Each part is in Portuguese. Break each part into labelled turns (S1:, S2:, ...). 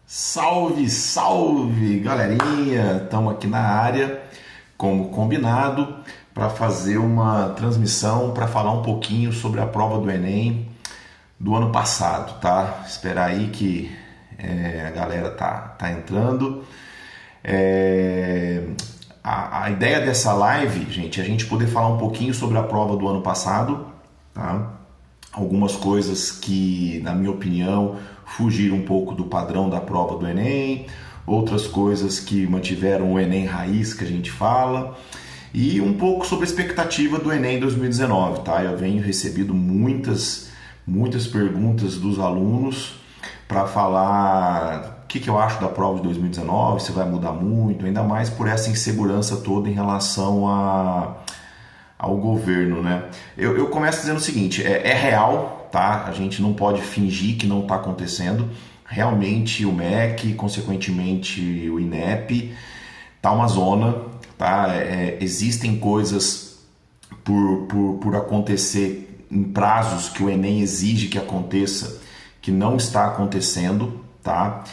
S1: Salve, salve, galerinha! Estamos aqui na área, como combinado, para fazer uma transmissão para falar um pouquinho sobre a prova do Enem do ano passado, tá? Esperar aí que a galera tá entrando. A ideia dessa live, gente, é a gente poder falar um pouquinho sobre a prova do ano passado, tá? Algumas coisas que, na minha opinião, fugiram um pouco do padrão da prova do Enem, outras coisas que mantiveram o Enem raiz, que a gente fala, e um pouco sobre a expectativa do Enem 2019, tá? Eu venho recebido muitas perguntas dos alunos para falar o que eu acho da prova de 2019, se vai mudar muito, ainda mais por essa insegurança toda em relação ao governo, né? Eu começo dizendo o seguinte, é real, tá? A gente não pode fingir que não está acontecendo. Realmente o MEC, consequentemente o INEP, tá uma zona, tá? Existem coisas por acontecer em prazos que o Enem exige que aconteça, que não está acontecendo, tá?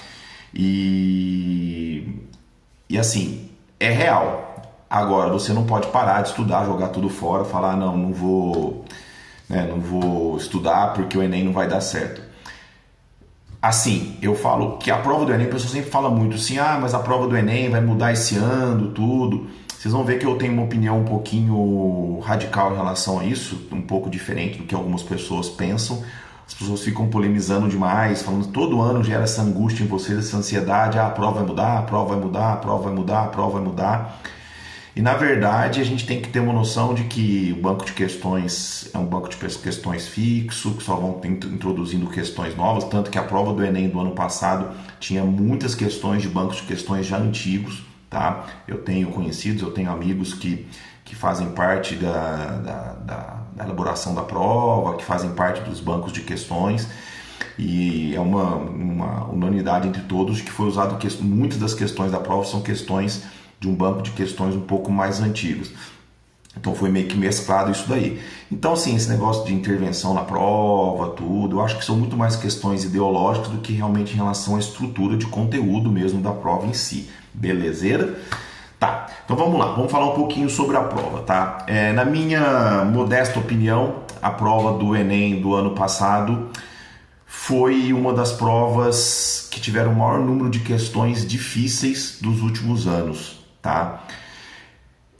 S1: E assim, é real. Agora, você não pode parar de estudar, jogar tudo fora, falar, não vou estudar porque o Enem não vai dar certo. Assim, eu falo que a prova do Enem, a pessoa sempre fala muito assim, mas a prova do Enem vai mudar esse ano, tudo. Vocês vão ver que eu tenho uma opinião um pouquinho radical em relação a isso, um pouco diferente do que algumas pessoas pensam. As pessoas ficam polemizando demais, falando que todo ano gera essa angústia em vocês, essa ansiedade, a prova vai mudar, a prova vai mudar, a prova vai mudar, a prova vai mudar. E na verdade a gente tem que ter uma noção de que o banco de questões é um banco de questões fixo, que só vão introduzindo questões novas, tanto que a prova do Enem do ano passado tinha muitas questões de bancos de questões já antigos, tá? Eu tenho conhecidos, eu tenho amigos que fazem parte da elaboração da prova, que fazem parte dos bancos de questões, e é uma unanimidade entre todos que foi usado que muitas das questões da prova são questões de um banco de questões um pouco mais antigos. Então foi meio que mesclado isso daí. Então, assim, esse negócio de intervenção na prova, tudo, eu acho que são muito mais questões ideológicas do que realmente em relação à estrutura de conteúdo mesmo da prova em si. Belezeira? Tá, então vamos lá, vamos falar um pouquinho sobre a prova, tá? Na minha modesta opinião, a prova do Enem do ano passado foi uma das provas que tiveram o maior número de questões difíceis dos últimos anos, tá?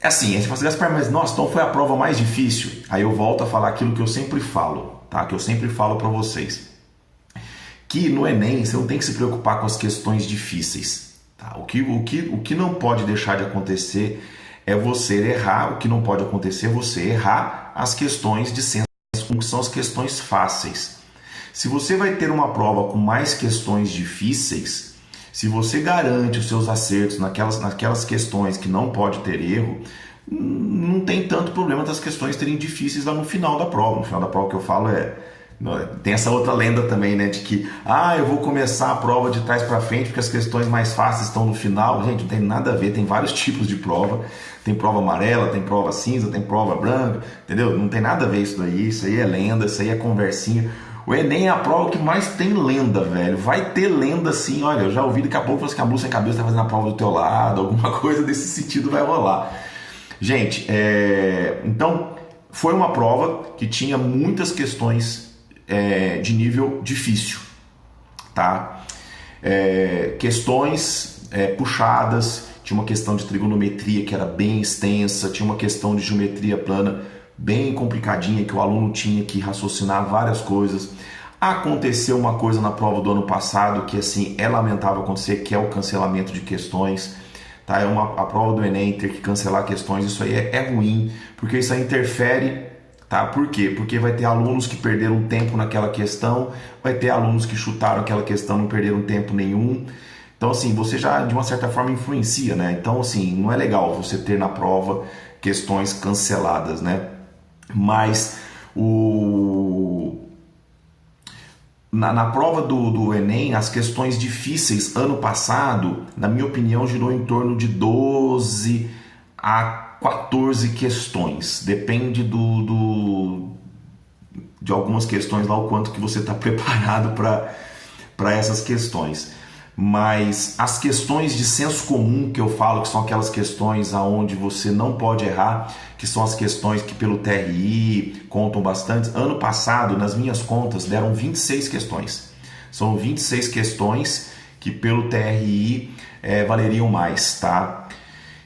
S1: Assim, a gente fala assim, Gaspar, mas nossa, então foi a prova mais difícil? Aí eu volto a falar aquilo que eu sempre falo, tá? Que eu sempre falo para vocês. Que no Enem você não tem que se preocupar com as questões difíceis, tá? O que não pode deixar de acontecer é você errar, o que não pode acontecer é você errar as questões de senso comum, que são as questões fáceis. Se você vai ter uma prova com mais questões difíceis, se você garante os seus acertos naquelas questões que não pode ter erro, não tem tanto problema das questões terem difíceis lá no final da prova. No final da prova que eu falo tem essa outra lenda também, né, de que eu vou começar a prova de trás para frente porque as questões mais fáceis estão no final. Gente, não tem nada a ver, tem vários tipos de prova. Tem prova amarela, tem prova cinza, tem prova branca, entendeu? Não tem nada a ver isso daí, isso aí é lenda, isso aí é conversinha. O Enem é a prova que mais tem lenda, velho. Vai ter lenda sim, olha, eu já ouvi daqui a pouco que a Blue Sem Cabeça tá fazendo a prova do teu lado, alguma coisa desse sentido vai rolar. Gente, então foi uma prova que tinha muitas questões de nível difícil, tá? Questões puxadas, tinha uma questão de trigonometria que era bem extensa, tinha uma questão de geometria plana bem complicadinha, que o aluno tinha que raciocinar várias coisas. Aconteceu uma coisa na prova do ano passado que assim é lamentável acontecer, que é o cancelamento de questões, tá? A prova do Enem ter que cancelar questões, isso aí é ruim, porque isso aí interfere, tá? Por quê? Porque vai ter alunos que perderam tempo naquela questão, vai ter alunos que chutaram aquela questão e não perderam tempo nenhum. Então assim, você já de uma certa forma influencia, né? Então assim, não é legal você ter na prova questões canceladas, né? Mas na prova do Enem, as questões difíceis ano passado, na minha opinião, girou em torno de 12 a 14 questões. Depende de algumas questões lá, o quanto que você está preparado para essas questões. Mas as questões de senso comum que eu falo, que são aquelas questões aonde você não pode errar, que são as questões que pelo TRI contam bastante. Ano passado, nas minhas contas, deram 26 questões. São 26 questões que pelo TRI valeriam mais, tá?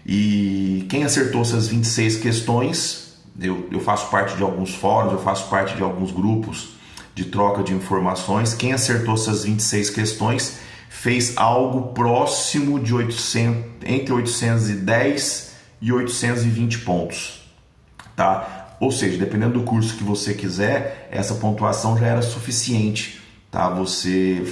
S1: E quem acertou essas 26 questões, eu faço parte de alguns fóruns, eu faço parte de alguns grupos de troca de informações. Quem acertou essas 26 questões fez algo próximo de entre 810 e 820 pontos, tá? Ou seja, dependendo do curso que você quiser, essa pontuação já era suficiente, tá? Você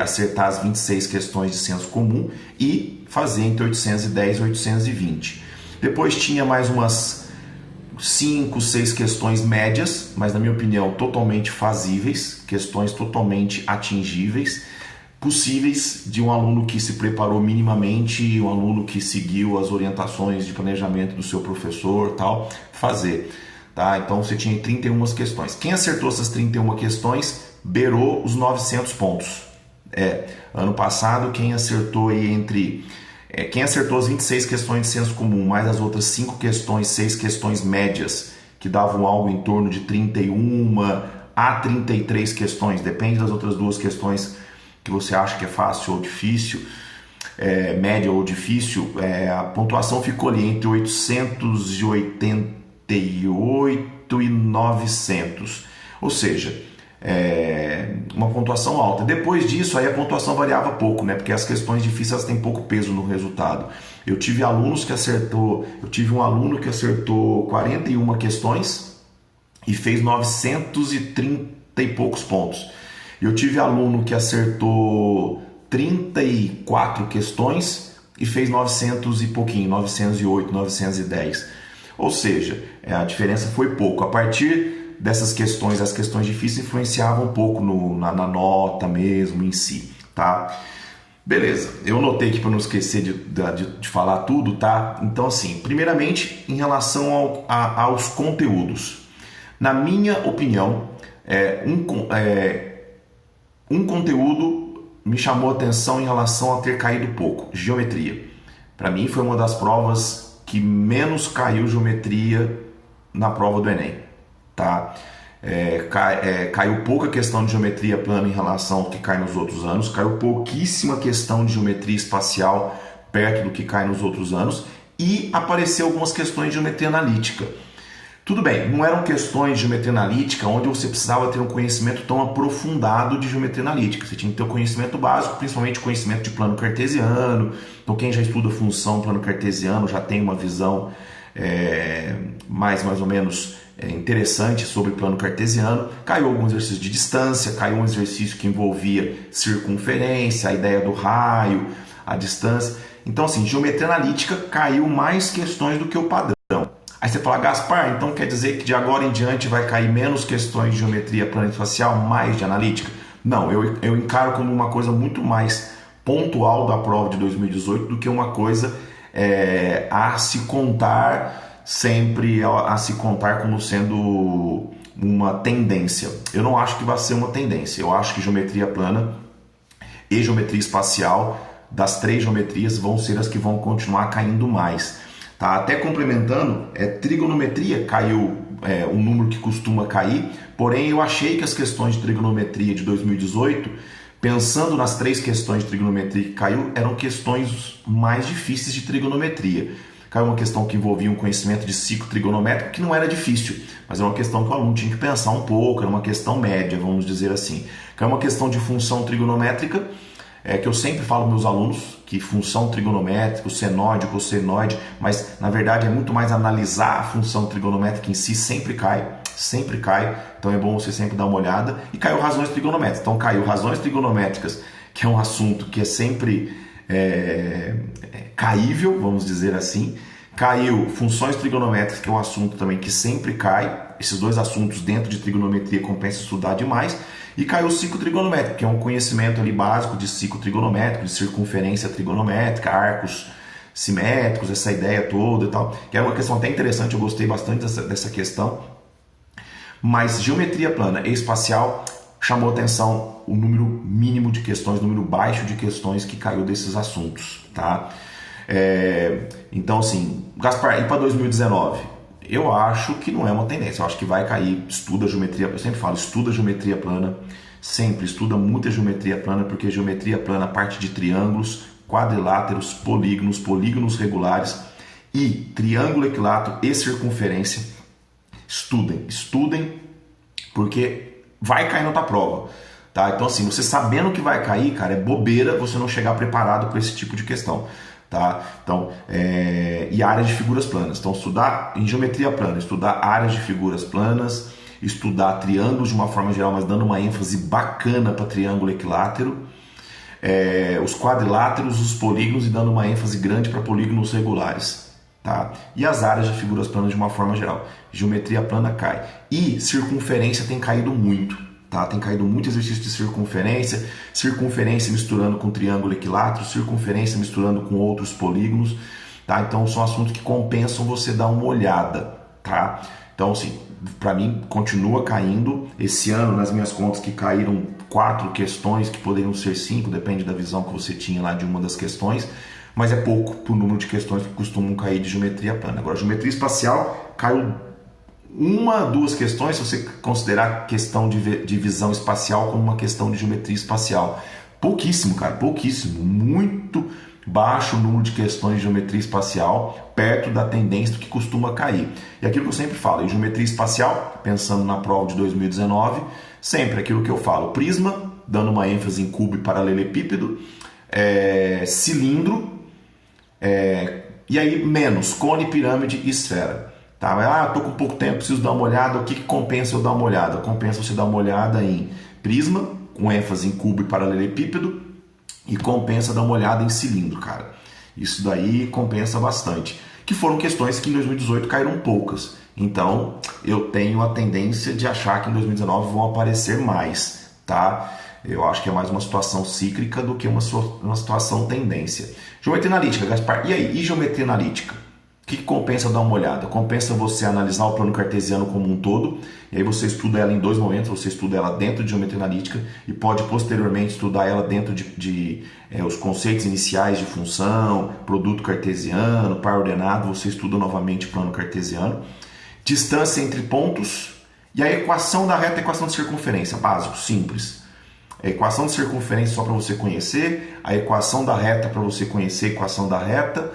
S1: acertar as 26 questões de senso comum e fazer entre 810 e 820. Depois tinha mais umas 5, 6 questões médias, mas na minha opinião totalmente fazíveis, questões totalmente atingíveis, possíveis de um aluno que se preparou minimamente, um aluno que seguiu as orientações de planejamento do seu professor, tal, fazer, tá? Então você tinha 31 questões. Quem acertou essas 31 questões beirou os 900 pontos. Ano passado quem acertou quem acertou as 26 questões de senso comum, mais as outras 5 questões, 6 questões médias, que davam algo em torno de 31 a 33 questões, depende das outras duas questões que você acha que é fácil ou difícil, média ou difícil, a pontuação ficou ali entre 888 e 900, ou seja, uma pontuação alta. Depois disso, aí a pontuação variava pouco, né? Porque as questões difíceis elas têm pouco peso no resultado. Eu tive um aluno que acertou 41 questões e fez 930 e poucos pontos. Eu tive aluno que acertou 34 questões e fez 900 e pouquinho, 908, 910. Ou seja, a diferença foi pouco. A partir dessas questões, as questões difíceis influenciavam um pouco na nota mesmo em si, tá? Beleza, eu notei aqui para não esquecer de falar tudo, tá? Então assim, primeiramente em relação aos conteúdos. Na minha opinião, um conteúdo me chamou a atenção em relação a ter caído pouco, geometria. Para mim foi uma das provas que menos caiu geometria na prova do Enem, tá? Caiu pouca questão de geometria plana em relação ao que cai nos outros anos, caiu pouquíssima questão de geometria espacial perto do que cai nos outros anos e apareceu algumas questões de geometria analítica. Tudo bem, não eram questões de geometria analítica onde você precisava ter um conhecimento tão aprofundado de geometria analítica. Você tinha que ter o conhecimento básico, principalmente conhecimento de plano cartesiano. Então quem já estuda função plano cartesiano já tem uma visão mais ou menos interessante sobre plano cartesiano. Caiu algum exercício de distância, caiu um exercício que envolvia circunferência, a ideia do raio, a distância. Então assim, geometria analítica caiu mais questões do que o padrão. Aí você fala, Gaspar, então quer dizer que de agora em diante vai cair menos questões de geometria plana espacial, mais de analítica? Não, eu encaro como uma coisa muito mais pontual da prova de 2018 do que uma coisa a se contar sempre, a se contar como sendo uma tendência. Eu não acho que vai ser uma tendência, eu acho que geometria plana e geometria espacial, das 3 geometrias, vão ser as que vão continuar caindo mais. Tá? Até complementando, trigonometria caiu um número que costuma cair, porém eu achei que as questões de trigonometria de 2018, pensando nas 3 questões de trigonometria que caiu, eram questões mais difíceis de trigonometria. Caiu uma questão que envolvia um conhecimento de ciclo trigonométrico, que não era difícil, mas era uma questão que o aluno tinha que pensar um pouco, era uma questão média, vamos dizer assim. Caiu uma questão de função trigonométrica, que eu sempre falo para meus alunos que função trigonométrica, o senoide, o cossenoide, mas na verdade é muito mais analisar a função trigonométrica em si, sempre cai, então é bom você sempre dar uma olhada. E caiu razões trigonométricas, então caiu razões trigonométricas, que é um assunto que é sempre caível, vamos dizer assim. Caiu funções trigonométricas, que é um assunto também que sempre cai. Esses 2 assuntos dentro de trigonometria compensa estudar demais. E caiu o ciclo trigonométrico, que é um conhecimento ali básico de ciclo trigonométrico, de circunferência trigonométrica, arcos simétricos, essa ideia toda e tal. Que é uma questão até interessante, eu gostei bastante dessa questão. Mas geometria plana e espacial chamou atenção o número mínimo de questões, o número baixo de questões que caiu desses assuntos, tá? Então, assim, Gaspar, e para 2019? Eu acho que não é uma tendência, eu acho que vai cair. Estuda geometria, eu sempre falo, estuda geometria plana, sempre estuda muita geometria plana, porque geometria plana parte de triângulos, quadriláteros, polígonos regulares e triângulo, equilátero e circunferência. Estudem, porque vai cair na tua prova, tá? Então, assim, você sabendo que vai cair, cara, é bobeira você não chegar preparado para esse tipo de questão, tá? Então, e áreas de figuras planas. Então, estudar em geometria plana, estudar áreas de figuras planas, estudar triângulos de uma forma geral, mas dando uma ênfase bacana para triângulo equilátero, os quadriláteros, os polígonos e dando uma ênfase grande para polígonos regulares. Tá? E as áreas de figuras planas de uma forma geral. Geometria plana cai. E circunferência tem caído muito. Tá? Tem caído muito exercício de circunferência misturando com triângulo equilátero, circunferência misturando com outros polígonos. Tá? Então são assuntos que compensam você dar uma olhada. Tá? Então, assim, para mim continua caindo. Esse ano, nas minhas contas, que caíram 4 questões, que poderiam ser 5, depende da visão que você tinha lá de uma das questões. Mas é pouco para o número de questões que costumam cair de geometria plana. Agora, geometria espacial caiu 1, 2 questões, se você considerar questão de visão espacial como uma questão de geometria espacial. Pouquíssimo, cara, pouquíssimo. Muito baixo o número de questões de geometria espacial, perto da tendência do que costuma cair. E aquilo que eu sempre falo, em geometria espacial, pensando na prova de 2019, sempre aquilo que eu falo, prisma, dando uma ênfase em cubo e paralelepípedo, cilindro, e aí menos cone, pirâmide e esfera. Tá? Estou com pouco tempo, preciso dar uma olhada. O que compensa eu dar uma olhada? Compensa você dar uma olhada em prisma, com ênfase em cubo e paralelepípedo, e compensa dar uma olhada em cilindro, cara. Isso daí compensa bastante. Que foram questões que em 2018 caíram poucas. Então eu tenho a tendência de achar que em 2019 vão aparecer mais, tá? Eu acho que é mais uma situação cíclica do que uma situação tendência. Geometria analítica, Gaspar. E aí, e geometria analítica? O que compensa dar uma olhada? Compensa você analisar o plano cartesiano como um todo, e aí você estuda ela em 2 momentos, você estuda ela dentro de geometria analítica e pode posteriormente estudar ela dentro de os conceitos iniciais de função, produto cartesiano, par ordenado, você estuda novamente o plano cartesiano. Distância entre pontos e a equação da reta e a equação de circunferência, básico, simples. A equação de circunferência só para você conhecer, a equação da reta para você conhecer a equação da reta,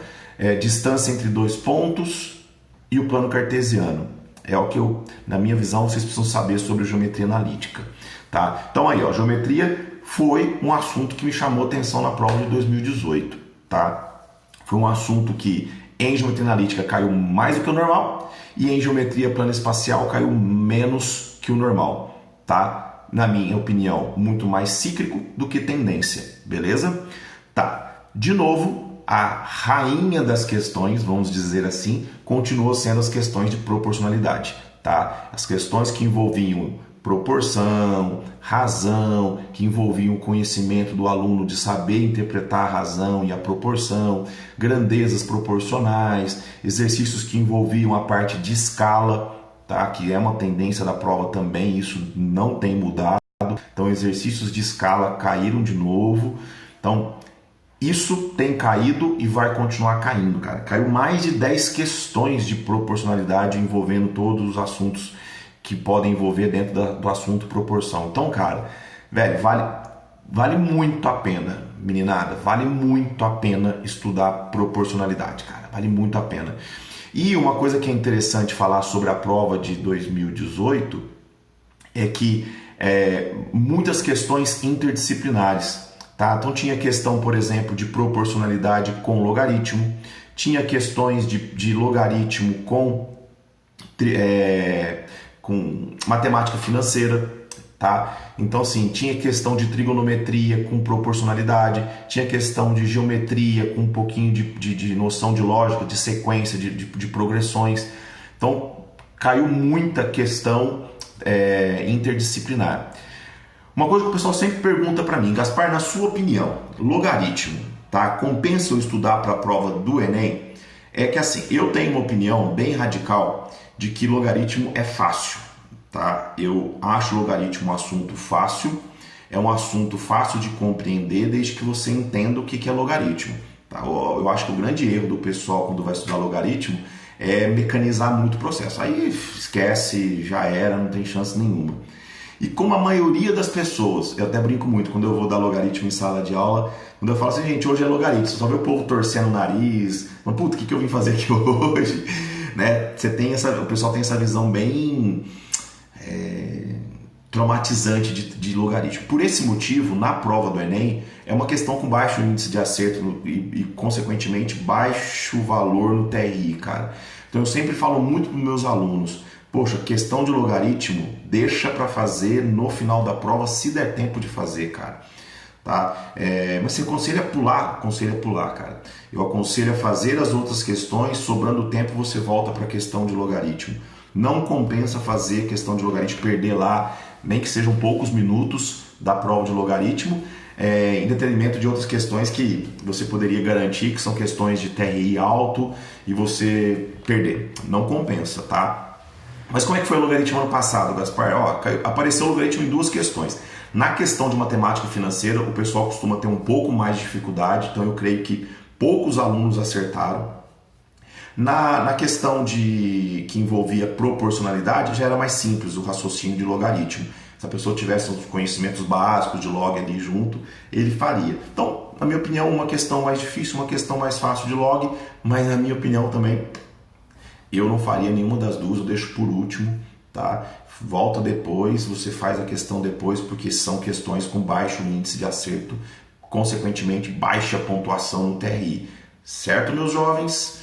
S1: distância entre 2 pontos e o plano cartesiano. É o que na minha visão, vocês precisam saber sobre geometria analítica. Tá? Então aí, ó, geometria foi um assunto que me chamou atenção na prova de 2018. Tá? Foi um assunto que em geometria analítica caiu mais do que o normal e em geometria plana espacial caiu menos que o normal. Tá? Na minha opinião, muito mais cíclico do que tendência, beleza? Tá, de novo, a rainha das questões, vamos dizer assim, continuou sendo as questões de proporcionalidade, tá? As questões que envolviam proporção, razão, que envolviam o conhecimento do aluno de saber interpretar a razão e a proporção, grandezas proporcionais, exercícios que envolviam a parte de escala, tá? Que é uma tendência da prova também, isso não tem mudado. Então, exercícios de escala caíram de novo. Então, isso tem caído e vai continuar caindo, cara. Caiu mais de 10 questões de proporcionalidade envolvendo todos os assuntos que podem envolver dentro do assunto proporção. Então, cara, velho, vale muito a pena, meninada, vale muito a pena estudar proporcionalidade, cara. Vale muito a pena. E uma coisa que é interessante falar sobre a prova de 2018 é que muitas questões interdisciplinares, tá? Então tinha questão, por exemplo, de proporcionalidade com logaritmo, tinha questões de logaritmo com matemática financeira, tá? Então, assim, tinha questão de trigonometria com proporcionalidade, tinha questão de geometria com um pouquinho de noção de lógica, de sequência, de progressões. Então, caiu muita questão interdisciplinar. Uma coisa que o pessoal sempre pergunta para mim, Gaspar, na sua opinião, logaritmo, tá? Compensa eu estudar para a prova do Enem? É que assim, eu tenho uma opinião bem radical de que logaritmo é fácil. Tá? Eu acho logaritmo um assunto fácil, é um assunto fácil de compreender desde que você entenda o que é logaritmo. Tá? Eu acho que o grande erro do pessoal quando vai estudar logaritmo é mecanizar muito o processo. Aí esquece, já era, não tem chance nenhuma. E como a maioria das pessoas, eu até brinco muito quando eu vou dar logaritmo em sala de aula, quando eu falo assim, gente, hoje é logaritmo, você só vê o povo torcendo o nariz, falando, puta, o que eu vim fazer aqui hoje? Né? O pessoal tem essa visão bem traumatizante de logaritmo. Por esse motivo, na prova do Enem, é uma questão com baixo índice de acerto e consequentemente, baixo valor no TRI, cara. Então eu sempre falo muito para os meus alunos, poxa, questão de logaritmo, deixa para fazer no final da prova, se der tempo de fazer, cara. Tá? Mas você aconselha a pular, cara. Eu aconselho a fazer as outras questões, sobrando tempo você volta para a questão de logaritmo. Não compensa fazer questão de logaritmo, perder lá, nem que sejam poucos minutos da prova de logaritmo, em detrimento de outras questões que você poderia garantir, que são questões de TRI alto, e você perder. Não compensa, tá? Mas como é que foi o logaritmo ano passado, Gaspar? Apareceu o logaritmo em duas questões. Na questão de matemática financeira, o pessoal costuma ter um pouco mais de dificuldade, então eu creio que poucos alunos acertaram. Na questão que envolvia proporcionalidade, já era mais simples o raciocínio de logaritmo. Se a pessoa tivesse os conhecimentos básicos de log ali junto, ele faria. Então, na minha opinião, uma questão mais difícil, uma questão mais fácil de log, mas na minha opinião também, eu não faria nenhuma das duas, eu deixo por último, tá? Volta depois, você faz a questão depois, porque são questões com baixo índice de acerto, consequentemente, baixa pontuação no TRI. Certo, meus jovens?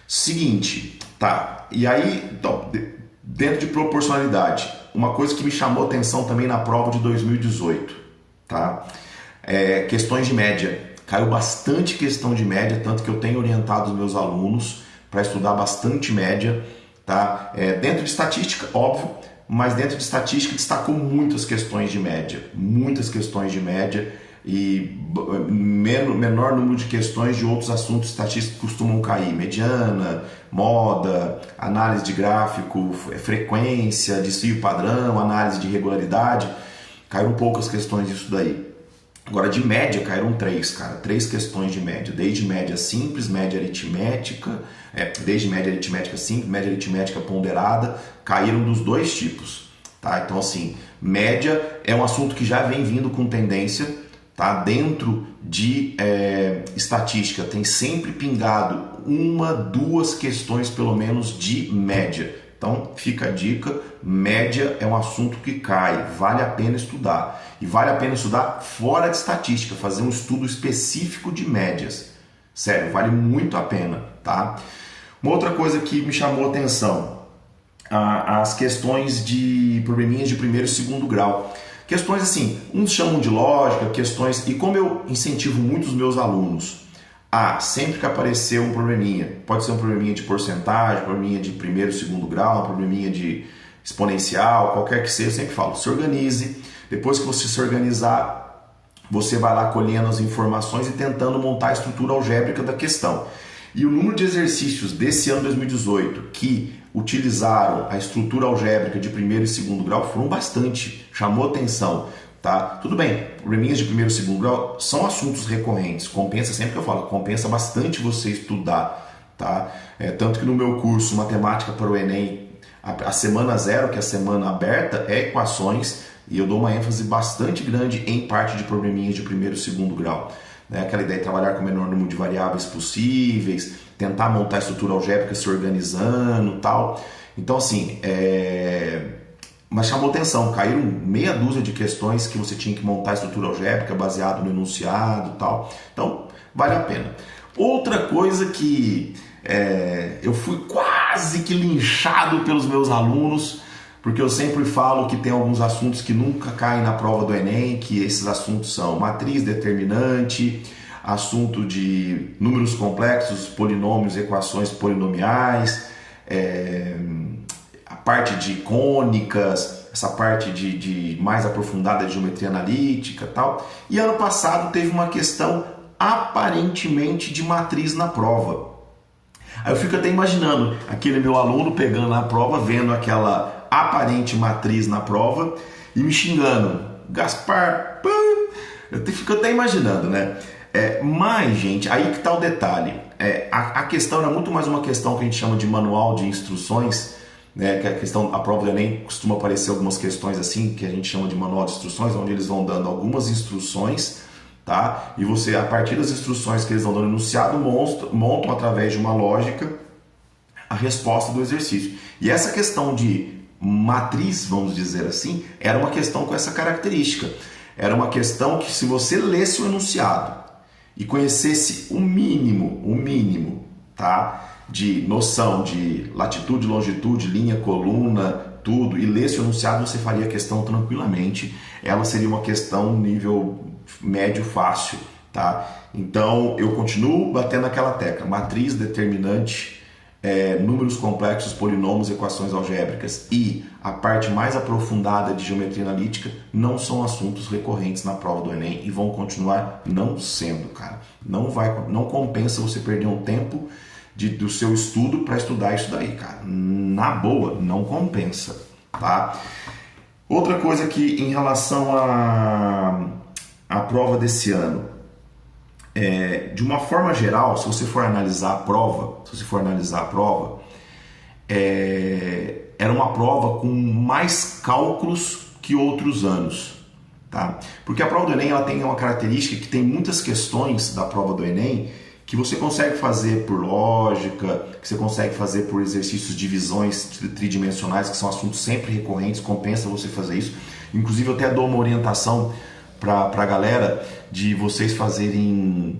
S1: Seguinte, tá? E aí, então, dentro de proporcionalidade, uma coisa que me chamou atenção também na prova de 2018, tá? Questões de média. Caiu bastante questão de média, tanto que eu tenho orientado os meus alunos para estudar bastante média, tá? Dentro de estatística, óbvio, mas dentro de estatística destacou muitas questões de média, e menor número de questões de outros assuntos estatísticos costumam cair, mediana, moda, análise de gráfico, frequência, desvio padrão, análise de regularidade, caíram poucas questões disso daí. Agora de média caíram 3 questões de média, desde média simples, média aritmética, desde média aritmética simples, média aritmética ponderada, caíram dos dois tipos, tá? Então assim, média é um assunto que já vem vindo com tendência, tá? Dentro de estatística tem sempre pingado 1-2 questões pelo menos de média. Então fica a dica, média é um assunto que cai, vale a pena estudar. E vale a pena estudar fora de estatística, fazer um estudo específico de médias. Sério, vale muito a pena, tá? Uma outra coisa que me chamou a atenção, as questões de probleminhas de primeiro e segundo grau. Questões assim, uns chamam de lógica, questões... E como eu incentivo muito os meus alunos sempre que aparecer um probleminha, pode ser um probleminha de porcentagem, probleminha de primeiro e segundo grau, um probleminha de exponencial, qualquer que seja, eu sempre falo, se organize. Depois que você se organizar, você vai lá colhendo as informações e tentando montar a estrutura algébrica da questão. E o número de exercícios desse ano 2018 que utilizaram a estrutura algébrica de primeiro e segundo grau foram bastante, chamou atenção, tá? Tudo bem, probleminhas de primeiro e segundo grau são assuntos recorrentes, compensa, sempre que eu falo, compensa bastante você estudar, tá? Tanto que no meu curso Matemática para o Enem, a semana 0, que é a semana aberta, é equações, e eu dou uma ênfase bastante grande em parte de probleminhas de primeiro e segundo grau. Aquela ideia de trabalhar com o menor número de variáveis possíveis, tentar montar a estrutura algébrica se organizando e tal. Então, assim, mas chamou atenção, caíram meia dúzia de questões que você tinha que montar a estrutura algébrica baseado no enunciado e tal. Então, vale a pena. Outra coisa que eu fui quase que linchado pelos meus alunos, porque eu sempre falo que tem alguns assuntos que nunca caem na prova do Enem, que esses assuntos são matriz determinante, assunto de números complexos, polinômios, equações polinomiais, a parte de cônicas, essa parte de mais aprofundada de geometria analítica e tal. E ano passado teve uma questão aparentemente de matriz na prova. Aí eu fico até imaginando aquele meu aluno pegando a prova, vendo aquela aparente matriz na prova e me xingando. Gaspar, eu fico até imaginando, né? Mas, gente, aí que tá o detalhe. A questão era muito mais uma questão que a gente chama de manual de instruções, né? Que a prova do Enem costuma aparecer algumas questões assim, que a gente chama de manual de instruções, onde eles vão dando algumas instruções, tá? E você, a partir das instruções que eles vão dando no enunciado, montam através de uma lógica a resposta do exercício. E essa questão de matriz, vamos dizer assim, era uma questão com essa característica. Era uma questão que, se você lesse o enunciado e conhecesse o mínimo, tá? De noção de latitude, longitude, linha, coluna, tudo, e lesse o enunciado, você faria a questão tranquilamente. Ela seria uma questão nível médio fácil, tá? Então, eu continuo batendo aquela tecla: matriz, determinante, números complexos, polinômios, equações algébricas e a parte mais aprofundada de geometria analítica não são assuntos recorrentes na prova do Enem e vão continuar não sendo, cara. Não compensa você perder um tempo do seu estudo para estudar isso daí, cara. Na boa, não compensa, tá? Outra coisa que, em relação à prova desse ano, de uma forma geral, se você for analisar a prova, era uma prova com mais cálculos que outros anos, tá? Porque a prova do Enem ela tem uma característica que tem muitas questões da prova do Enem que você consegue fazer por lógica, que você consegue fazer por exercícios de divisões tridimensionais, que são assuntos sempre recorrentes, compensa você fazer isso. Inclusive eu até dou uma orientação para a galera de vocês fazerem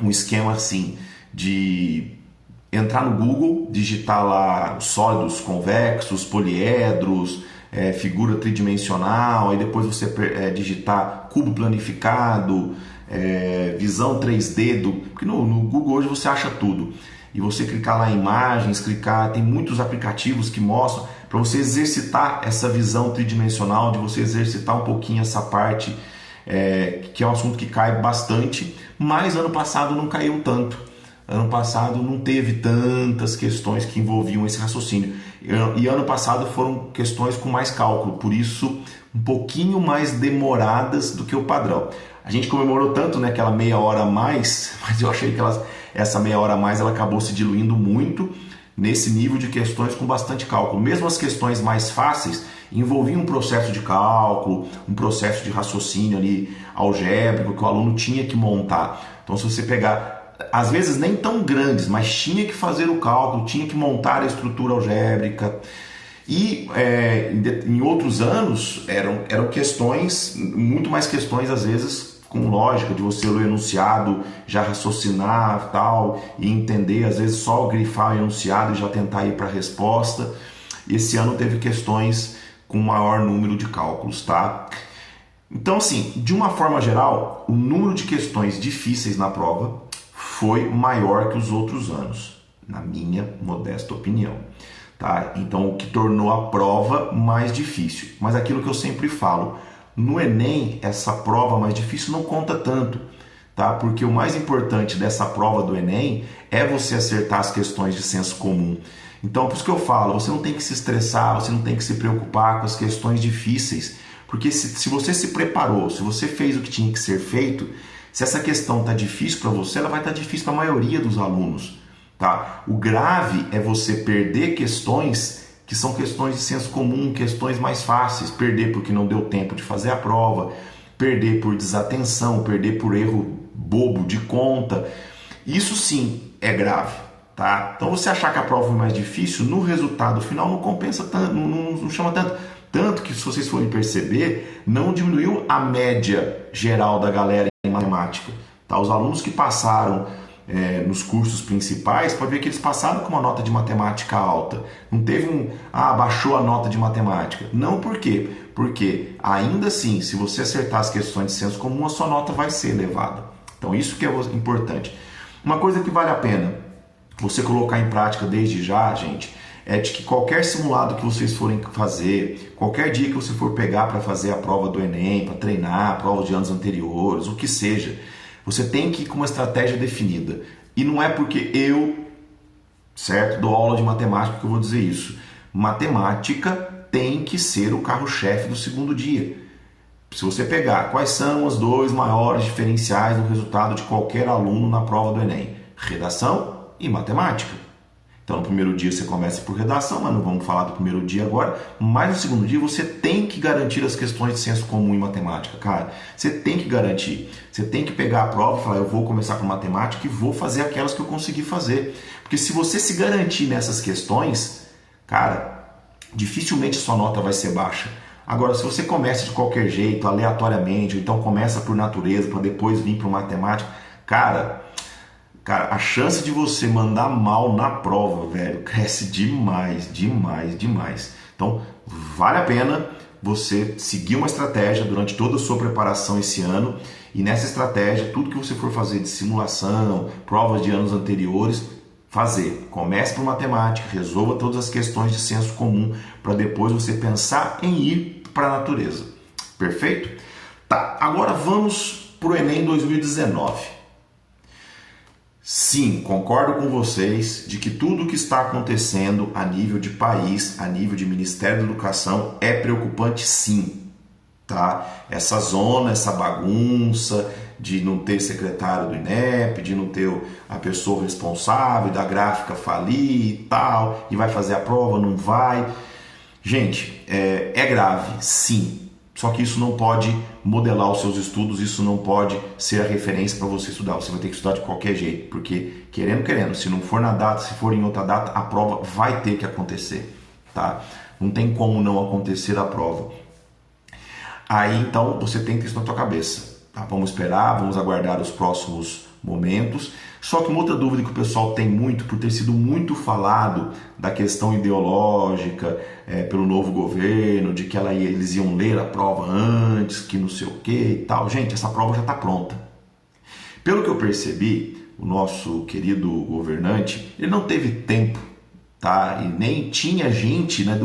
S1: um esquema assim, de entrar no Google, digitar lá sólidos convexos, poliedros, figura tridimensional, aí depois você digitar cubo planificado, visão 3D, porque no Google hoje você acha tudo. E você clicar lá em imagens, tem muitos aplicativos que mostram para você exercitar essa visão tridimensional, de você exercitar um pouquinho essa parte, que é um assunto que cai bastante, mas ano passado não caiu tanto. Ano passado não teve tantas questões que envolviam esse raciocínio. E ano passado foram questões com mais cálculo, por isso um pouquinho mais demoradas do que o padrão. A gente comemorou tanto, né, aquela meia hora a mais, mas eu achei que essa meia hora a mais ela acabou se diluindo muito nesse nível de questões com bastante cálculo. Mesmo as questões mais fáceis envolviam um processo de cálculo, um processo de raciocínio ali algébrico que o aluno tinha que montar. Então, se você pegar, às vezes nem tão grandes, mas tinha que fazer o cálculo, tinha que montar a estrutura algébrica. E em outros anos eram questões, muito mais questões às vezes com lógica, de você ler o enunciado, já raciocinar tal, e entender, às vezes só grifar o enunciado e já tentar ir para a resposta. Esse ano teve questões com maior número de cálculos, tá? Então, assim, de uma forma geral, o número de questões difíceis na prova foi maior que os outros anos, na minha modesta opinião, tá? Então, o que tornou a prova mais difícil. Mas aquilo que eu sempre falo, no Enem, essa prova mais difícil não conta tanto, tá? Porque o mais importante dessa prova do Enem é você acertar as questões de senso comum. Então, por isso que eu falo, você não tem que se estressar, você não tem que se preocupar com as questões difíceis, porque se você se preparou, se você fez o que tinha que ser feito, se essa questão está difícil para você, ela vai estar difícil para a maioria dos alunos, tá? O grave é você perder questões que são questões de senso comum, questões mais fáceis, perder porque não deu tempo de fazer a prova, perder por desatenção, perder por erro bobo de conta. Isso sim é grave, tá? Então você achar que a prova é mais difícil, no resultado final não compensa tanto, não chama tanto. Tanto que, se vocês forem perceber, não diminuiu a média geral da galera em matemática, tá? Os alunos que passaram nos cursos principais, pode ver que eles passaram com uma nota de matemática alta. Não teve baixou a nota de matemática. Não, por quê? Porque, ainda assim, se você acertar as questões de senso comum, a sua nota vai ser elevada. Então, isso que é importante. Uma coisa que vale a pena você colocar em prática desde já, gente, é de que qualquer simulado que vocês forem fazer, qualquer dia que você for pegar para fazer a prova do Enem, para treinar a prova de anos anteriores, o que seja, você tem que ir com uma estratégia definida. E não é porque eu, certo, dou aula de matemática que eu vou dizer isso. Matemática tem que ser o carro-chefe do segundo dia. Se você pegar quais são os dois maiores diferenciais do resultado de qualquer aluno na prova do Enem? Redação e matemática. Então, no primeiro dia você começa por redação, mas não vamos falar do primeiro dia agora. Mas no segundo dia você tem que garantir as questões de senso comum e matemática, cara. Você tem que garantir. Você tem que pegar a prova e falar, eu vou começar com matemática e vou fazer aquelas que eu consegui fazer. Porque se você se garantir nessas questões, cara, dificilmente a sua nota vai ser baixa. Agora, se você começa de qualquer jeito, aleatoriamente, ou então começa por natureza para depois vir para matemática, cara, a chance de você mandar mal na prova, velho, cresce demais, demais, demais. Então, vale a pena você seguir uma estratégia durante toda a sua preparação esse ano, e nessa estratégia, tudo que você for fazer de simulação, provas de anos anteriores, fazer. Comece por matemática, resolva todas as questões de senso comum, para depois você pensar em ir para a natureza. Perfeito? Tá, agora vamos para o Enem 2019. Sim, concordo com vocês de que tudo o que está acontecendo a nível de país, a nível de Ministério da Educação é preocupante, sim, tá? Essa zona, essa bagunça de não ter secretário do INEP, de não ter a pessoa responsável, da gráfica falir e tal, e vai fazer a prova, não vai. Gente, é grave, sim. Só que isso não pode modelar os seus estudos, isso não pode ser a referência para você estudar. Você vai ter que estudar de qualquer jeito, porque querendo, se não for na data, se for em outra data, a prova vai ter que acontecer, tá? Não tem como não acontecer a prova. Aí, então, você tem que ter isso na tua cabeça, tá? Vamos esperar, vamos aguardar os próximos momentos. Só que uma outra dúvida que o pessoal tem muito, por ter sido muito falado da questão ideológica pelo novo governo, de que eles iam ler a prova antes, que não sei o que e tal. Gente, essa prova já está pronta. Pelo que eu percebi, o nosso querido governante, ele não teve tempo, tá? E nem tinha gente, né?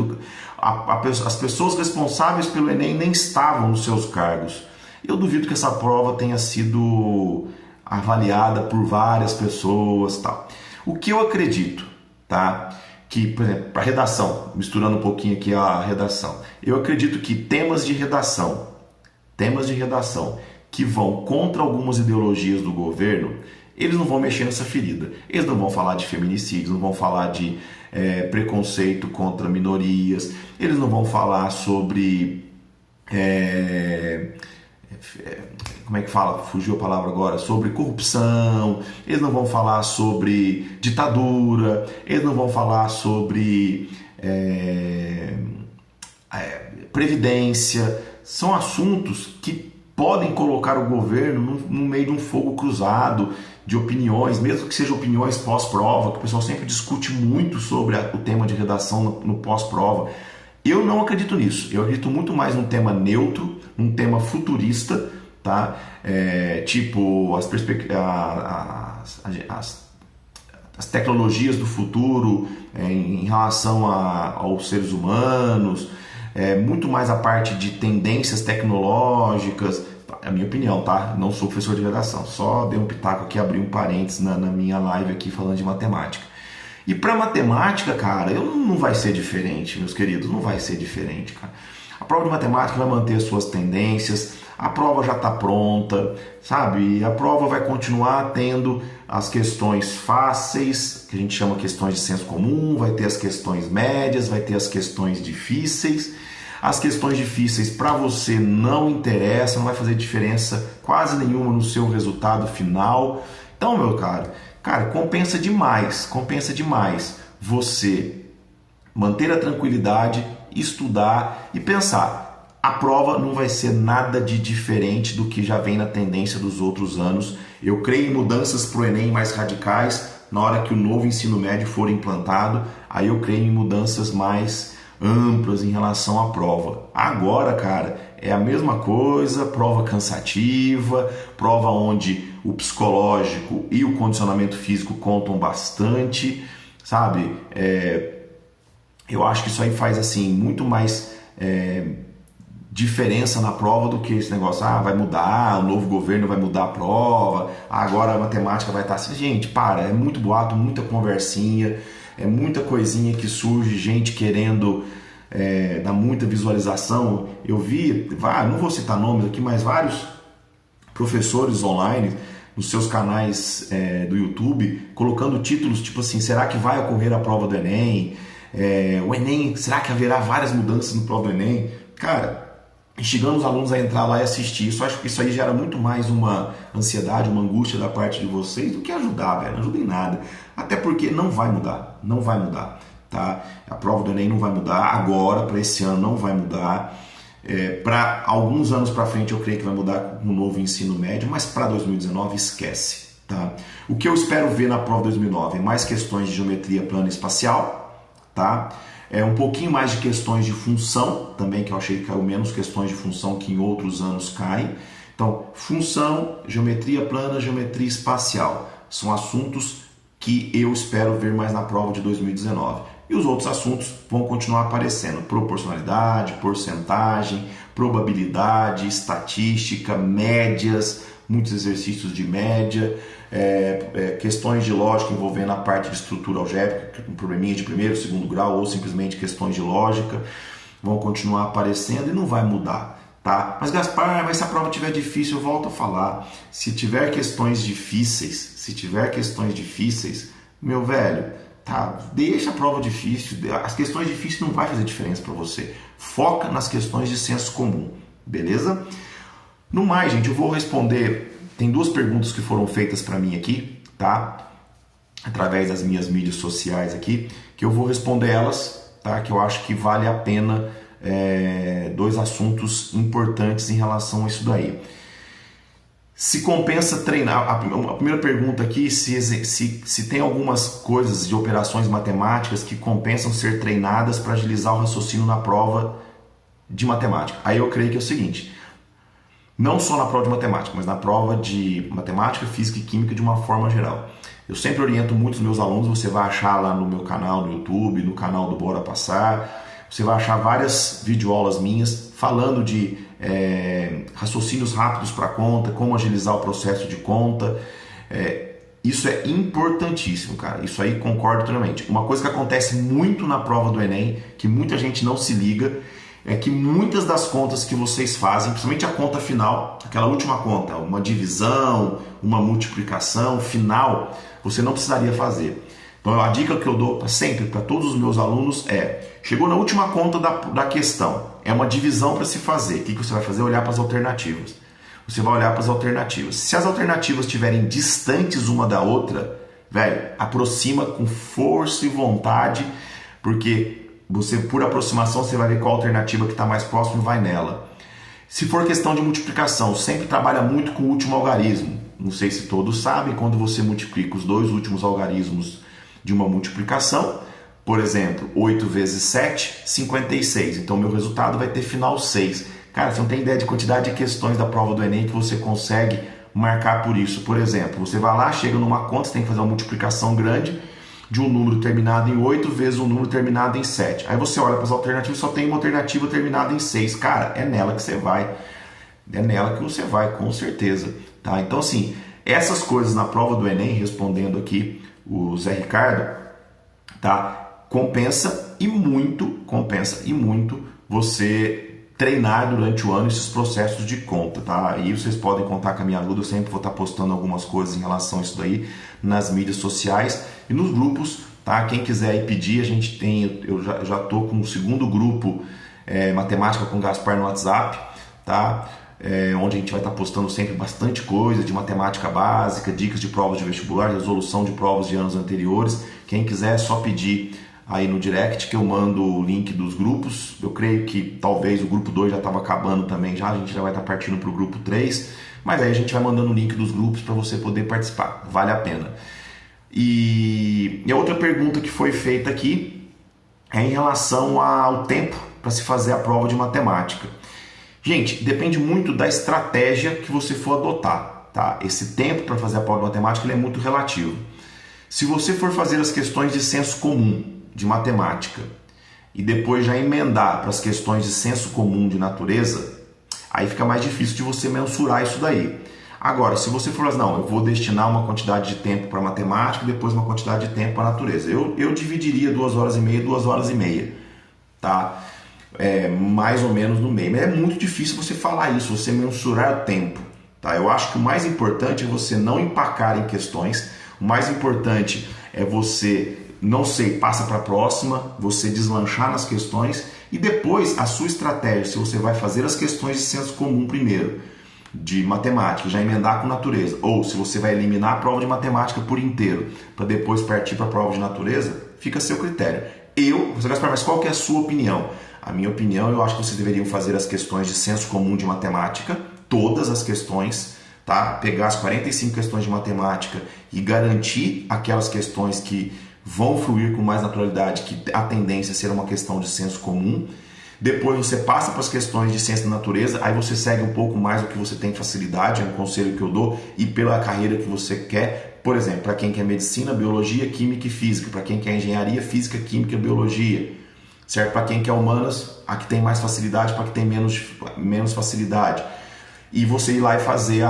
S1: As pessoas responsáveis pelo Enem nem estavam nos seus cargos. Eu duvido que essa prova tenha sido avaliada por várias pessoas, tal. O que eu acredito, tá? Que, por exemplo, para redação, misturando um pouquinho aqui a redação, eu acredito que temas de redação que vão contra algumas ideologias do governo, eles não vão mexer nessa ferida. Eles não vão falar de feminicídio, não vão falar de preconceito contra minorias, eles não vão falar sobre como é que fala? Fugiu a palavra agora. Sobre corrupção, eles não vão falar sobre ditadura, eles não vão falar sobre previdência. São assuntos que podem colocar o governo no meio de um fogo cruzado de opiniões, mesmo que sejam opiniões pós-prova, que o pessoal sempre discute muito sobre o tema de redação no pós-prova. Eu não acredito nisso. Eu acredito muito mais num tema neutro, num tema futurista, tá? Tipo as tecnologias do futuro em relação aos seres humanos, muito mais a parte de tendências tecnológicas. É a minha opinião, tá? Não sou professor de redação, só dei um pitaco aqui, abri um parênteses na minha live aqui falando de matemática. E para matemática, cara, não vai ser diferente, meus queridos, não vai ser diferente, cara. A prova de matemática vai manter as suas tendências, a prova já está pronta, sabe? A prova vai continuar tendo as questões fáceis, que a gente chama questões de senso comum, vai ter as questões médias, vai ter as questões difíceis. As questões difíceis para você não interessam, não vai fazer diferença quase nenhuma no seu resultado final. Então, meu cara, compensa demais você manter a tranquilidade, estudar e pensar. A prova não vai ser nada de diferente do que já vem na tendência dos outros anos. Eu creio em mudanças para o Enem mais radicais na hora que o novo ensino médio for implantado. Aí eu creio em mudanças mais amplas em relação à prova. Agora, cara, é a mesma coisa, prova cansativa, prova onde o psicológico e o condicionamento físico contam bastante, sabe? Eu acho que isso aí faz assim muito mais diferença na prova do que esse negócio, vai mudar, o novo governo vai mudar a prova, agora a matemática vai estar assim. Gente, é muito boato, muita conversinha, é muita coisinha que surge, gente querendo dá muita visualização. Eu vi, não vou citar nomes aqui, mas vários professores online nos seus canais do YouTube colocando títulos tipo assim: será que vai ocorrer a prova do Enem? O Enem, será que haverá várias mudanças no prova do Enem? Cara, instigando os alunos a entrar lá e assistir. Acho que isso aí gera muito mais uma ansiedade, uma angústia da parte de vocês do que ajudar, velho. Não ajuda em nada. Até porque não vai mudar. Não vai mudar. Tá? A prova do Enem não vai mudar agora, para esse ano não vai mudar. Para alguns anos para frente eu creio que vai mudar no novo ensino médio, mas para 2019 esquece. Tá? O que eu espero ver na prova 2009 é mais questões de geometria plana e espacial, tá? Um pouquinho mais de questões de função, também, que eu achei que caiu menos questões de função que em outros anos caem. Então, função, geometria plana, geometria espacial, são assuntos que eu espero ver mais na prova de 2019. E os outros assuntos vão continuar aparecendo: proporcionalidade, porcentagem, probabilidade, estatística, médias, muitos exercícios de média, questões de lógica envolvendo a parte de estrutura algébrica, um probleminha de primeiro, segundo grau, ou simplesmente questões de lógica, vão continuar aparecendo e não vai mudar. Tá? Mas Gaspar, mas se a prova estiver difícil, eu volto a falar. Se tiver questões difíceis, meu velho, tá, deixa a prova difícil. As questões difíceis não vai fazer diferença para você. Foca nas questões de senso comum, beleza? No mais, gente, eu vou responder. Tem duas perguntas que foram feitas para mim aqui, tá? Através das minhas mídias sociais aqui, que eu vou responder elas, tá? Que eu acho que vale a pena. Dois assuntos importantes em relação a isso daí. Se compensa treinar. A primeira pergunta aqui: se tem algumas coisas de operações matemáticas que compensam ser treinadas para agilizar o raciocínio na prova de matemática. Aí eu creio que é o seguinte: não só na prova de matemática, mas na prova de matemática, física e química de uma forma geral. Eu sempre oriento muitos meus alunos. Você vai achar lá no meu canal no YouTube, no canal do Bora Passar, você vai achar várias videoaulas minhas falando de raciocínios rápidos para conta, como agilizar o processo de conta. Isso é importantíssimo, cara. Isso aí concordo totalmente. Uma coisa que acontece muito na prova do Enem, que muita gente não se liga, é que muitas das contas que vocês fazem, principalmente a conta final, aquela última conta, uma divisão, uma multiplicação final, você não precisaria fazer. Então a dica que eu dou sempre para todos os meus alunos chegou na última conta da questão, é uma divisão para se fazer. O que você vai fazer? Olhar para as alternativas. Você vai olhar para as alternativas. Se as alternativas estiverem distantes uma da outra, velho, aproxima com força e vontade, porque você, por aproximação, você vai ver qual alternativa que está mais próxima e vai nela. Se for questão de multiplicação, sempre trabalha muito com o último algarismo. Não sei se todos sabem, quando você multiplica os dois últimos algarismos de uma multiplicação, por exemplo, 8 vezes 7, 56. Então, meu resultado vai ter final 6. Cara, você não tem ideia de quantidade de questões da prova do Enem que você consegue marcar por isso. Por exemplo, você vai lá, chega numa conta, você tem que fazer uma multiplicação grande de um número terminado em 8 vezes um número terminado em 7. Aí você olha para as alternativas, só tem uma alternativa terminada em 6. Cara, é nela que você vai. É nela que você vai, com certeza. Tá? Então, assim, essas coisas na prova do Enem, respondendo aqui o Zé Ricardo, tá? Compensa e muito você treinar durante o ano esses processos de conta, tá? Aí vocês podem contar com a minha ajuda. Eu sempre vou estar postando algumas coisas em relação a isso daí nas mídias sociais e nos grupos, tá? Quem quiser aí pedir, a gente tem, eu já tô com o segundo grupo, Matemática com Gaspar, no WhatsApp, tá? Onde a gente vai estar postando sempre bastante coisa de matemática básica, dicas de provas de vestibular, resolução de provas de anos anteriores. Quem quiser é só pedir aí no direct que eu mando o link dos grupos. Eu creio que talvez o grupo 2 já estava acabando também, a gente já vai estar partindo para o grupo 3, mas aí a gente vai mandando o link dos grupos para você poder participar, vale a pena. E a outra pergunta que foi feita aqui é em relação ao tempo para se fazer a prova de matemática. Gente, depende muito da estratégia que você for adotar, tá? Esse tempo para fazer a prova de matemática ele é muito relativo. Se você for fazer as questões de senso comum de matemática e depois já emendar para as questões de senso comum de natureza, aí fica mais difícil de você mensurar isso daí. Agora, se você for assim, não, eu vou destinar uma quantidade de tempo para matemática e depois uma quantidade de tempo para natureza. Eu dividiria 2 horas e meia, 2 horas e meia, tá? mais ou menos no meio. Mas é muito difícil você falar isso, você mensurar o tempo. Tá? Eu acho que o mais importante é você não empacar em questões, o mais importante é você, não sei, passa para a próxima, você deslanchar nas questões e depois a sua estratégia, se você vai fazer as questões de senso comum primeiro, de matemática, já emendar com natureza, ou se você vai eliminar a prova de matemática por inteiro, para depois partir para a prova de natureza, fica a seu critério. Você Gaspar, mas qual que é a sua opinião? A minha opinião, eu acho que vocês deveriam fazer as questões de senso comum de matemática, todas as questões, tá? Pegar as 45 questões de matemática e garantir aquelas questões que vão fluir com mais naturalidade, que a tendência é ser uma questão de senso comum. Depois você passa para as questões de ciência da natureza, aí você segue um pouco mais o que você tem facilidade, é um conselho que eu dou, e pela carreira que você quer. Por exemplo, para quem quer medicina, biologia, química e física, para quem quer engenharia, física, química e biologia, certo? Para quem quer humanas, a que tem mais facilidade, para que tem menos facilidade. E você ir lá e fazer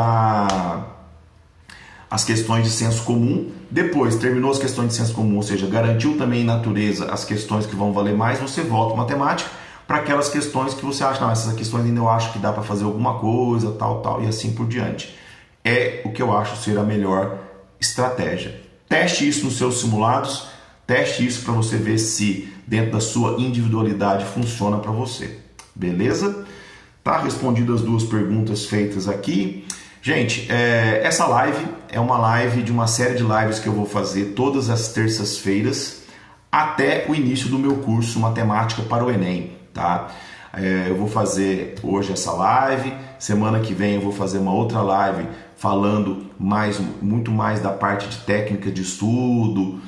S1: as questões de senso comum. Depois, terminou as questões de senso comum, ou seja, garantiu também em natureza as questões que vão valer mais, você volta à matemática para aquelas questões que você acha, não, essas questões ainda eu acho que dá para fazer alguma coisa, tal, e assim por diante. É o que eu acho ser a melhor estratégia. Teste isso nos seus simulados, teste isso para você ver se dentro da sua individualidade funciona para você. Beleza? Tá respondido as duas perguntas feitas aqui. Gente, essa live é uma live de uma série de lives que eu vou fazer todas as terças-feiras até o início do meu curso Matemática para o Enem. Tá? Eu vou fazer hoje essa live, semana que vem eu vou fazer uma outra live falando muito mais da parte de técnica de estudo,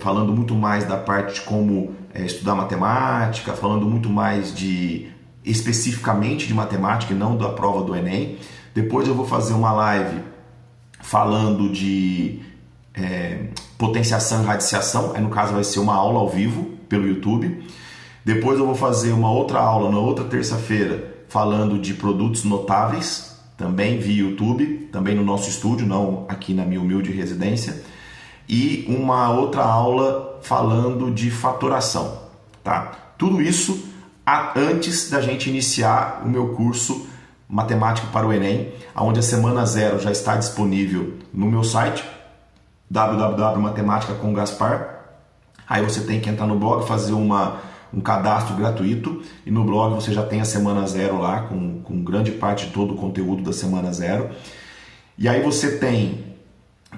S1: falando muito mais da parte de como estudar matemática, falando muito mais especificamente de matemática e não da prova do Enem. Depois eu vou fazer uma live falando de potenciação e radiciação, aí no caso vai ser uma aula ao vivo pelo YouTube. Depois eu vou fazer uma outra aula na outra terça-feira falando de produtos notáveis, também via YouTube, também no nosso estúdio, não aqui na minha humilde residência. E uma outra aula falando de fatoração. Tá? Tudo isso antes da gente iniciar o meu curso Matemática para o Enem, onde a semana 0 já está disponível no meu site www.matemática.com.br. Aí você tem que entrar no blog, fazer um cadastro gratuito, e no blog você já tem a semana 0 lá, com grande parte de todo o conteúdo da semana 0. E aí você tem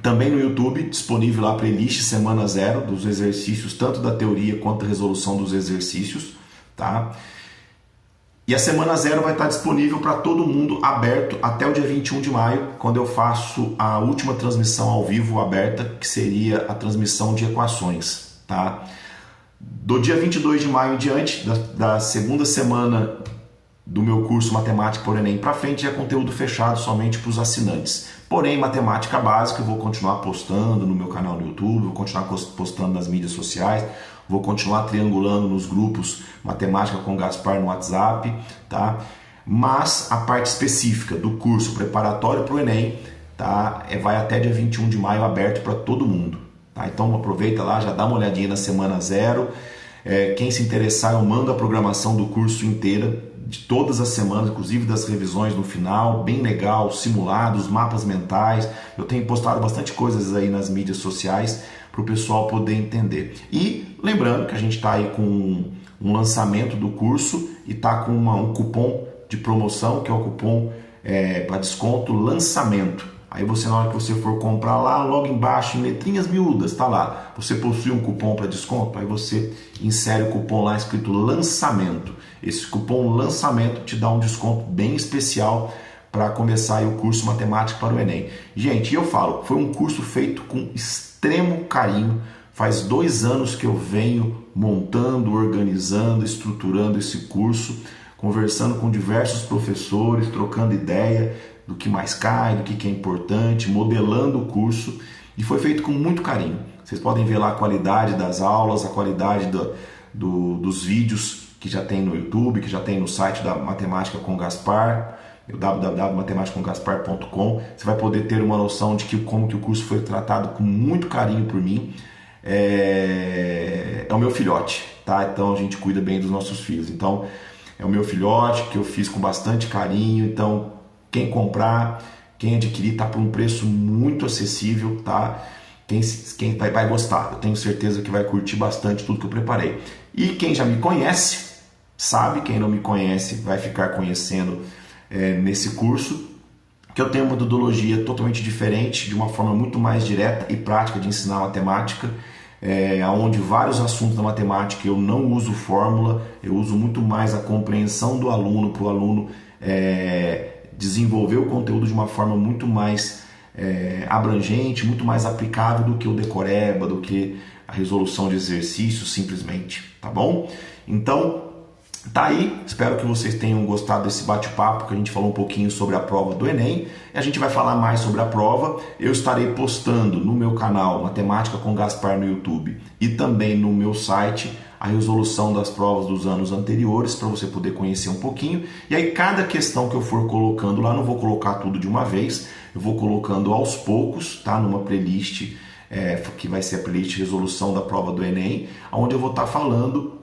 S1: também no YouTube disponível lá a playlist semana 0 dos exercícios, tanto da teoria quanto da resolução dos exercícios, tá? E a semana 0 vai estar disponível para todo mundo, aberto até o dia 21 de maio, quando eu faço a última transmissão ao vivo aberta, que seria a transmissão de equações, tá? Do dia 22 de maio em diante, da segunda semana do meu curso Matemática para o Enem para frente, é conteúdo fechado somente para os assinantes. Porém, matemática básica eu vou continuar postando no meu canal no YouTube, vou continuar postando nas mídias sociais, vou continuar triangulando nos grupos Matemática com Gaspar no WhatsApp, tá? Mas a parte específica do curso preparatório para o Enem, tá? Vai até dia 21 de maio aberto para todo mundo. Tá? Então aproveita lá, já dá uma olhadinha na semana 0. Quem se interessar, eu mando a programação do curso inteira, de todas as semanas, inclusive das revisões no final, bem legal, simulados, mapas mentais. Eu tenho postado bastante coisas aí nas mídias sociais para o pessoal poder entender. E lembrando que a gente está aí com um lançamento do curso e está com um cupom de promoção, que é o cupom para desconto lançamento. Aí você, na hora que você for comprar lá, logo embaixo, em letrinhas miúdas, tá lá. Você possui um cupom para desconto, aí você insere o cupom lá escrito lançamento. Esse cupom lançamento te dá um desconto bem especial para começar aí o curso Matemática para o Enem. Gente, eu falo, foi um curso feito com extremo carinho. Faz 2 anos que eu venho montando, organizando, estruturando esse curso, conversando com diversos professores, trocando ideia do que mais cai, do que é importante, modelando o curso, e foi feito com muito carinho. Vocês podem ver lá a qualidade das aulas, a qualidade dos vídeos que já tem no YouTube, que já tem no site da Matemática com Gaspar, www.matematicacongaspar.com. Você vai poder ter uma noção de como que o curso foi tratado com muito carinho por mim. é o meu filhote, tá? Então a gente cuida bem dos nossos filhos. Então é o meu filhote que eu fiz com bastante carinho. Então quem comprar, quem adquirir, tá por um preço muito acessível, tá? Quem vai gostar, eu tenho certeza que vai curtir bastante tudo que eu preparei. E quem já me conhece, sabe, quem não me conhece vai ficar conhecendo nesse curso, que eu tenho uma metodologia totalmente diferente, de uma forma muito mais direta e prática de ensinar matemática, onde vários assuntos da matemática eu não uso fórmula, eu uso muito mais a compreensão do aluno, para o aluno desenvolver o conteúdo de uma forma muito mais abrangente, muito mais aplicável do que o decoreba, do que a resolução de exercícios simplesmente, tá bom? Então, tá aí, espero que vocês tenham gostado desse bate-papo, que a gente falou um pouquinho sobre a prova do Enem, e a gente vai falar mais sobre a prova. Eu estarei postando no meu canal Matemática com Gaspar no YouTube e também no meu site a resolução das provas dos anos anteriores, para você poder conhecer um pouquinho. E aí cada questão que eu for colocando lá, não vou colocar tudo de uma vez, eu vou colocando aos poucos, tá? Numa playlist, que vai ser a playlist resolução da prova do Enem, onde eu vou estar falando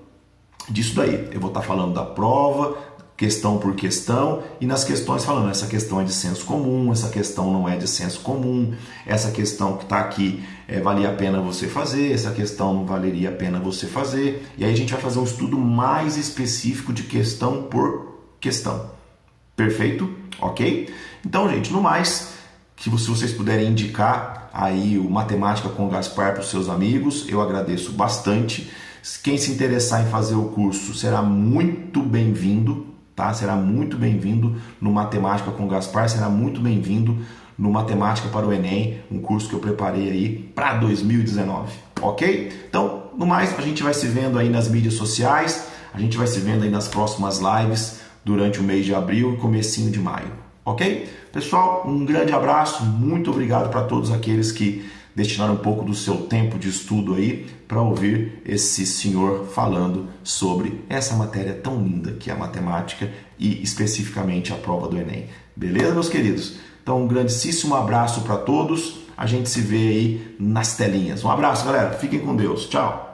S1: disso daí. Eu vou estar falando da prova, questão por questão, e nas questões falando, essa questão é de senso comum, essa questão não é de senso comum, essa questão que está aqui valia a pena você fazer, essa questão não valeria a pena você fazer, e aí a gente vai fazer um estudo mais específico de questão por questão. Perfeito? Ok? Então, gente, no mais, se vocês puderem indicar aí o Matemática com Gaspar para os seus amigos, eu agradeço bastante. Quem se interessar em fazer o curso será muito bem-vindo, tá? Será muito bem-vindo no Matemática com Gaspar, será muito bem-vindo no Matemática para o Enem, um curso que eu preparei aí para 2019, ok? Então, no mais, a gente vai se vendo aí nas mídias sociais, a gente vai se vendo aí nas próximas lives durante o mês de abril e comecinho de maio, ok? Pessoal, um grande abraço, muito obrigado para todos aqueles que destinaram um pouco do seu tempo de estudo aí para ouvir esse senhor falando sobre essa matéria tão linda que é a matemática e especificamente a prova do Enem. Beleza, meus queridos? Então, um grandíssimo abraço para todos. A gente se vê aí nas telinhas. Um abraço, galera. Fiquem com Deus. Tchau.